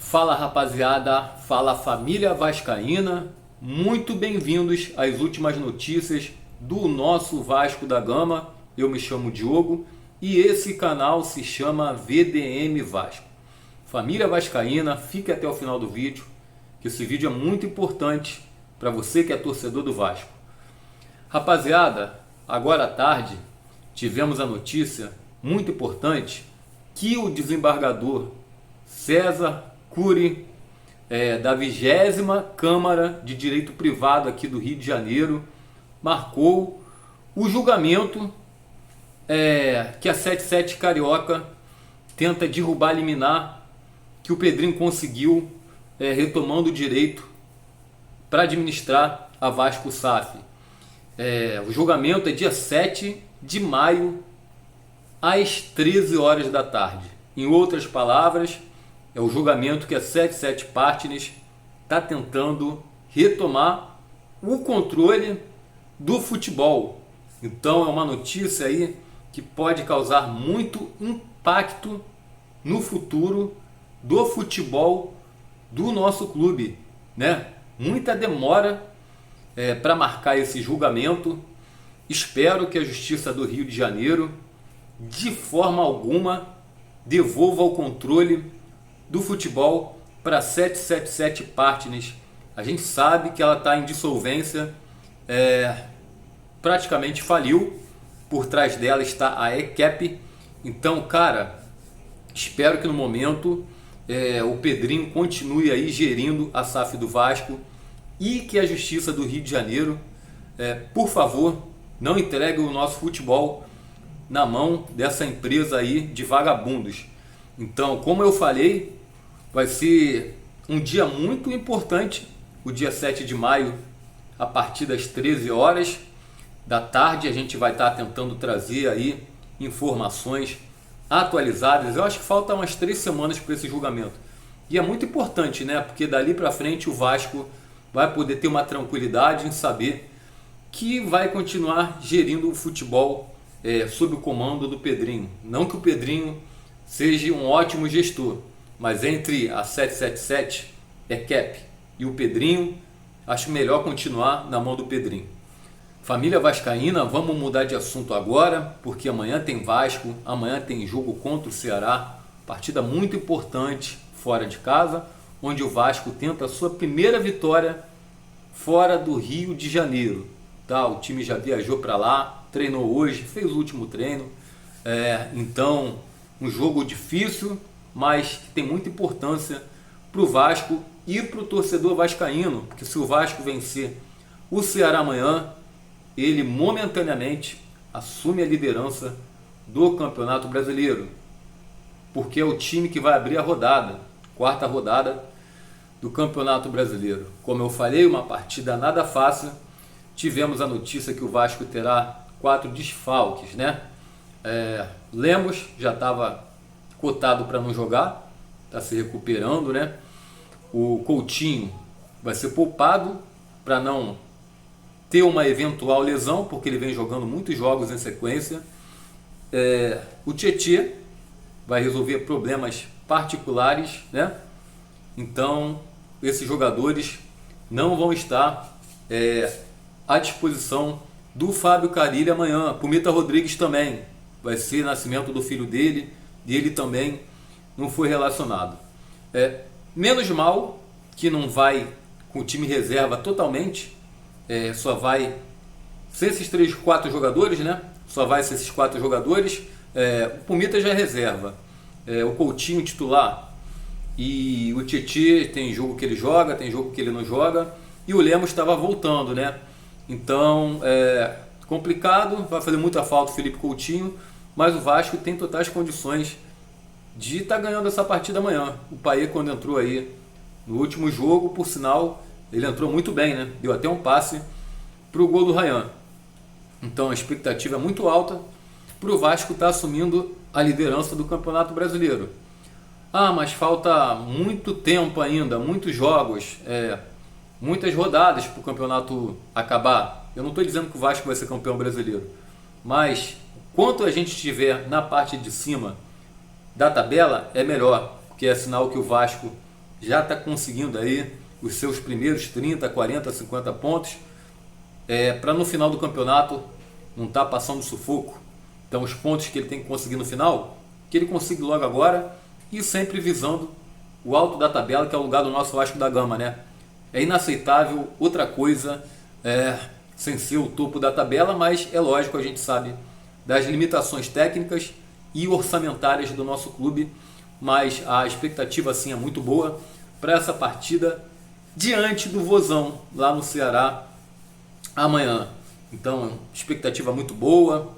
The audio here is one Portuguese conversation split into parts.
Fala rapaziada, fala família vascaína, muito bem-vindos às últimas notícias do nosso Vasco da Gama. Eu me chamo Diogo e esse canal se chama VDM Vasco. Família vascaína, fique até o final do vídeo, que esse vídeo é muito importante para você que é torcedor do Vasco. Rapaziada, agora à tarde tivemos a notícia muito importante que o desembargador César Cury, da 20ª Câmara de Direito Privado aqui do Rio de Janeiro, marcou o julgamento que a 77 Carioca tenta derrubar, liminar, que o Pedrinho conseguiu, retomando o direito para administrar a Vasco SAF. O julgamento é dia 7 de maio, às 13 horas da tarde. Em outras palavras, é o julgamento que a 77 Partners está tentando retomar o controle do futebol. Então é uma notícia aí que pode causar muito impacto no futuro do futebol do nosso clube, né? Muita demora para marcar esse julgamento. Espero que a Justiça do Rio de Janeiro, de forma alguma, devolva o controle do futebol para a 777 Partners. A gente sabe que ela está em dissolvência, praticamente faliu. Por trás dela está a ECAP. Então, cara, espero que no momento o Pedrinho continue aí gerindo a SAF do Vasco e que a Justiça do Rio de Janeiro, por favor, não entregue o nosso futebol na mão dessa empresa aí de vagabundos. Então, como eu falei, vai ser um dia muito importante, o dia 7 de maio, a partir das 13 horas da tarde. A gente vai estar tentando trazer aí informações atualizadas. Eu acho que faltam umas 3 semanas para esse julgamento. E é muito importante, né? Porque dali para frente o Vasco vai poder ter uma tranquilidade em saber que vai continuar gerindo o futebol sob o comando do Pedrinho. Não que o Pedrinho seja um ótimo gestor, mas entre a 777, ECAP e o Pedrinho, acho melhor continuar na mão do Pedrinho. Família vascaína, vamos mudar de assunto agora, porque amanhã tem Vasco, amanhã tem jogo contra o Ceará, partida muito importante fora de casa, onde o Vasco tenta a sua primeira vitória fora do Rio de Janeiro. Tá? O time já viajou para lá, treinou hoje, fez o último treino, então um jogo difícil, mas que tem muita importância para o Vasco e para o torcedor vascaíno, porque se o Vasco vencer o Ceará amanhã, ele momentaneamente assume a liderança do Campeonato Brasileiro, porque é o time que vai abrir a rodada, quarta rodada do Campeonato Brasileiro. Como eu falei, uma partida nada fácil. Tivemos a notícia que o Vasco terá 4 desfalques, né? Lemos já estava cotado para não jogar, está se recuperando, né? O Coutinho vai ser poupado para não ter uma eventual lesão, porque ele vem jogando muitos jogos em sequência. O Tietê vai resolver problemas particulares, né? Então esses jogadores não vão estar à disposição do Fábio Carille amanhã. Pumita Rodrigues também vai ser nascimento do filho dele, e ele também não foi relacionado. Menos mal que não vai com o time reserva totalmente, só vai ser esses 4 jogadores, né? Só vai ser esses 4 jogadores. O Pumita já é reserva, o Coutinho titular, e o Tietê tem jogo que ele joga, tem jogo que ele não joga, e o Lemos estava voltando, né? Então complicado, vai fazer muita falta o Felipe Coutinho, mas o Vasco tem totais condições de estar ganhando essa partida amanhã. O Payet, quando entrou aí no último jogo, por sinal, ele entrou muito bem, né? Deu até um passe para o gol do Ryan. Então a expectativa é muito alta para o Vasco estar assumindo a liderança do Campeonato Brasileiro. Mas falta muito tempo ainda, muitos jogos, muitas rodadas para o campeonato acabar. Eu não estou dizendo que o Vasco vai ser campeão brasileiro, mas quanto a gente estiver na parte de cima da tabela, é melhor, porque é sinal que o Vasco já está conseguindo aí os seus primeiros 30, 40, 50 pontos, para no final do campeonato não estar passando sufoco. Então os pontos que ele tem que conseguir no final, que ele consiga logo agora, e sempre visando o alto da tabela, que é o lugar do nosso Vasco da Gama, né? É inaceitável outra coisa sem ser o topo da tabela, mas é lógico, a gente sabe das limitações técnicas e orçamentárias do nosso clube, mas a expectativa sim é muito boa para essa partida diante do Vozão lá no Ceará amanhã. Então, expectativa muito boa,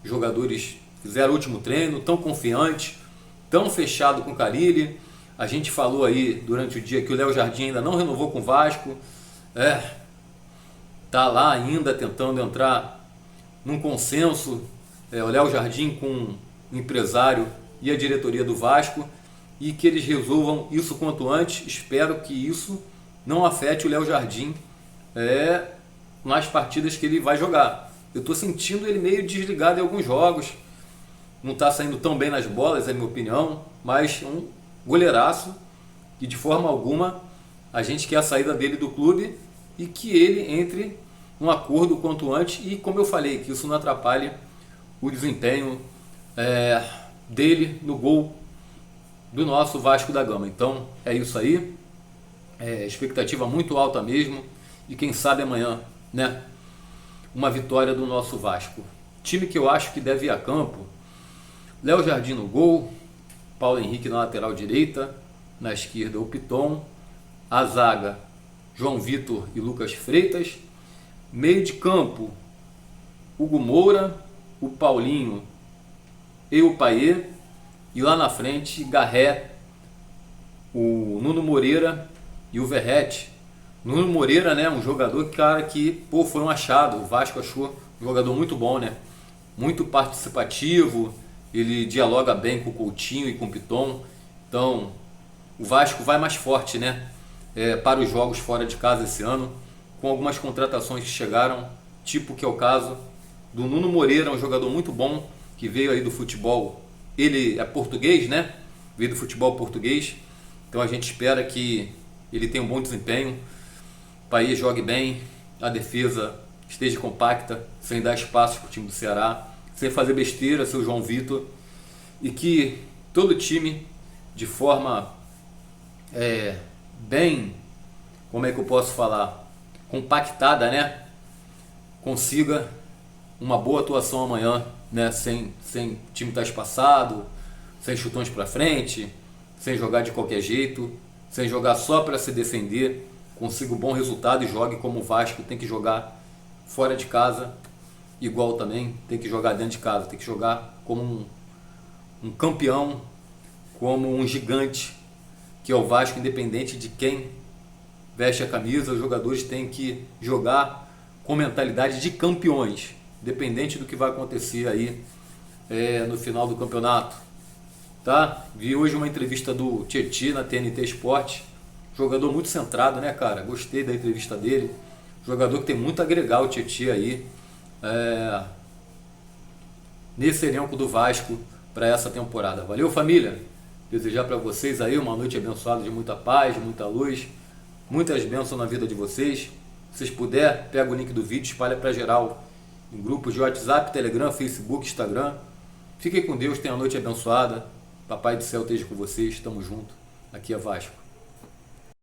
jogadores fizeram o último treino, tão confiantes, tão fechado com o Carille. A gente falou aí durante o dia que o Léo Jardim ainda não renovou com o Vasco, tá lá ainda tentando entrar num consenso, o Léo Jardim com o empresário e a diretoria do Vasco, e que eles resolvam isso quanto antes. Espero que isso não afete o Léo Jardim nas partidas que ele vai jogar. Eu estou sentindo ele meio desligado em alguns jogos, não está saindo tão bem nas bolas, é a minha opinião, mas um goleiraço que de forma alguma a gente quer a saída dele do clube e que ele entre num acordo quanto antes, e como eu falei, que isso não atrapalhe o desempenho dele no gol do nosso Vasco da Gama. Então é isso aí, expectativa muito alta mesmo, e quem sabe amanhã, né, uma vitória do nosso Vasco. Time que eu acho que deve ir a campo: Léo Jardim no gol, Paulo Henrique na lateral direita, na esquerda o Piton, a zaga João Vitor e Lucas Freitas, meio de campo Hugo Moura, o Paulinho e o Payet, e lá na frente Garré, o Nuno Moreira e o Verratti. Nuno Moreira, né, um jogador, cara, que foi um achado. O Vasco achou um jogador muito bom, né? Muito participativo, ele dialoga bem com o Coutinho e com o Piton. Então, o Vasco vai mais forte, né, para os jogos fora de casa esse ano, com algumas contratações que chegaram, tipo que é o caso do Nuno Moreira, um jogador muito bom, que veio aí do futebol. Ele é português, né? Veio do futebol português. Então a gente espera que ele tenha um bom desempenho, o país jogue bem, a defesa esteja compacta, sem dar espaço para o time do Ceará, sem fazer besteira, seu João Vitor, e que todo time, de forma bem, como é que eu posso falar, compactada, né, consiga uma boa atuação amanhã, né, sem time estar espaçado, sem chutões para frente, sem jogar de qualquer jeito, sem jogar só para se defender, consiga um bom resultado e jogue como o Vasco tem que jogar fora de casa, igual também tem que jogar dentro de casa, tem que jogar como um campeão, como um gigante, que é o Vasco, independente de quem veste a camisa. Os jogadores têm que jogar com mentalidade de campeões, independente do que vai acontecer aí no final do campeonato. Tá? Vi hoje uma entrevista do Tietê na TNT Esporte, jogador muito centrado, né, cara? Gostei da entrevista dele, jogador que tem muito a agregar, o Tietê aí, nesse elenco do Vasco para essa temporada. Valeu, família! Desejar para vocês aí uma noite abençoada, de muita paz, de muita luz, muitas bênçãos na vida de vocês. Se vocês puderem, pega o link do vídeo, espalha para geral, em grupos de WhatsApp, Telegram, Facebook, Instagram. Fiquem com Deus, tenham a noite abençoada. Papai do céu esteja com vocês, tamo junto. Aqui é Vasco.